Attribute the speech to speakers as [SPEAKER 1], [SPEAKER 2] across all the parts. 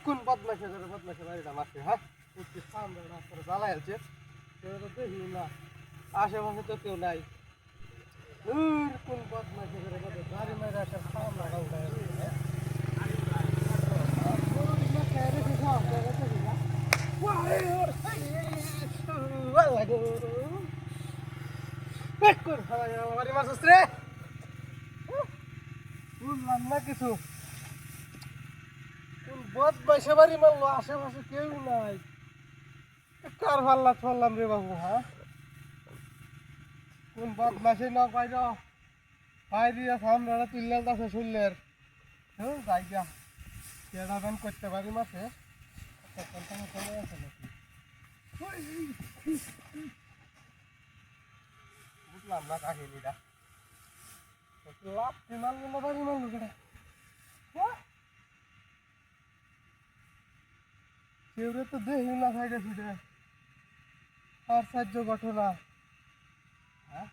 [SPEAKER 1] কোন বদমাশে বাড়িটা মারছে হ্যাঁ সামনে রাস্তাটা জ্বালাই আছে দেখি না আশেপাশে তো কেউ নাই কোন বদমাশে গাড়ি মারে একটা সামনে উঠায় বুঝলাম না কিছু কোন বদমাইশে বাড়ি মারলো আশেপাশে কেউ নাই কার ভাল্লা চললাম রে বাবু হ্যাঁ কোন বদমাইশে না বাইর বাইরিয়া সামনে তুললেন আছে শুনলেন হ্যাঁ যাই গা কেডা ব্যান করতে পারি মাসে চলে আছে নাকি বুঝলাম না কাহিনীটা লাভ মারলো না বাড়ি মারলো কেডা কেউরে তো দেখি না সাইডে ফিডে আর সাহায্য ঘটনা হ্যাঁ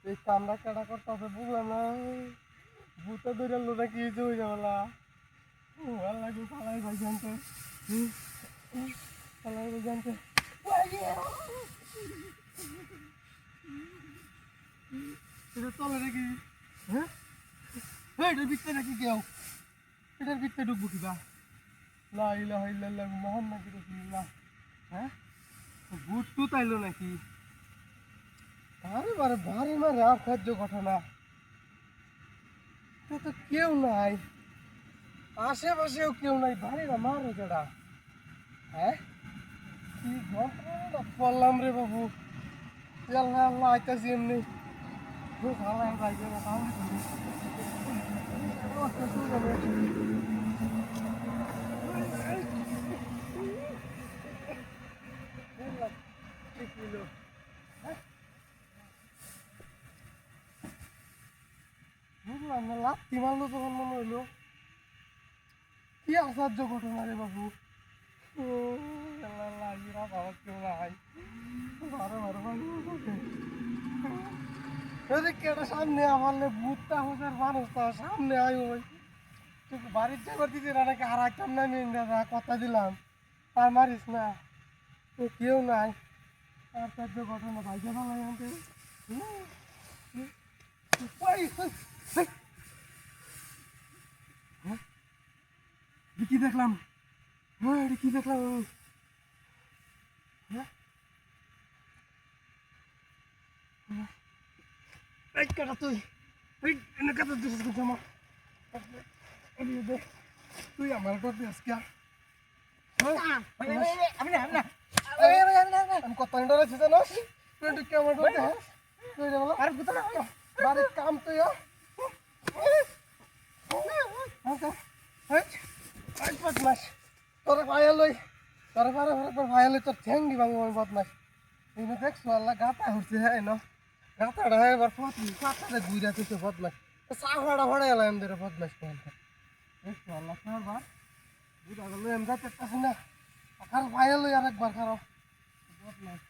[SPEAKER 1] এই কামড়া কেডা করতে বুঝলাম না ভূতে ধরে লোটা কি হয়ে যাবলা ভাল লাগবে পালাই ভাই জানতে পালাই ভাই জানতে এটা চলে নাকি হ্যাঁ এটার ভিতরে নাকি কেউ এটার ভিতরে ঢুকবো কিবা লা ইলাহা ইল্লাল্লাহ মুহাম্মাদুর রাসূলুল্লাহ হ্যাঁ ভূত টুত আইলো নাকি আরে বারে ভারী মারে আশ্চর্য ঘটনা তো কেউ নাই আশেপাশেও কেউ নাই ভারীরা মারে কেডা হ্যাঁ কি ঘটনা পড়লাম রে বাবু আল্লাহ আল্লাহ আইতাছি এমনি ভালাই ভাই বুঝলাম না লাত্তি মারলো তখন মনে হইলো কি আশ্চর্য ঘটনা রে বাবু বাবা কেউ নাই কেটা সামনে আমার বুটটা হোসের মানুষটা সামনে আয় ওই তুই বাড়ির যাবার দিদি নাকি আর একটাম না কথা দিলাম আর মারিস না তো কেউ নাই আশ্চর্য ঘটনা ভাই যাবা লাগে কি দেখলাম হ্যাঁ কি দেখলাম হ্যাঁ এই কাটা তুই এই এনে কাটা দিস জমা তুই আমার কথা আজকে আমি কত ডরেছি জানো তুই কেমন তুই আর বাড়ির কাম তুই বদমাস তোরা ভাইয়ালই তোরা পারে ভাইয়ালই তোর ঠ্যাং দিবাং ওই বদমাস এই দেখছো আল্লাহ গাতা হচ্ছে হ্যাঁ ন গাতাটা হ্যাঁ এবার পাতাটা ঘুরে তুই বদমাস সাহাড়া হড়ে এলাম এমদের বদমাস দেখছো আল্লাহ তোমার বার বুঝা গেল এমদা চেষ্টা না আর ভাইয়ালই আর একবার খারাপ বদমাস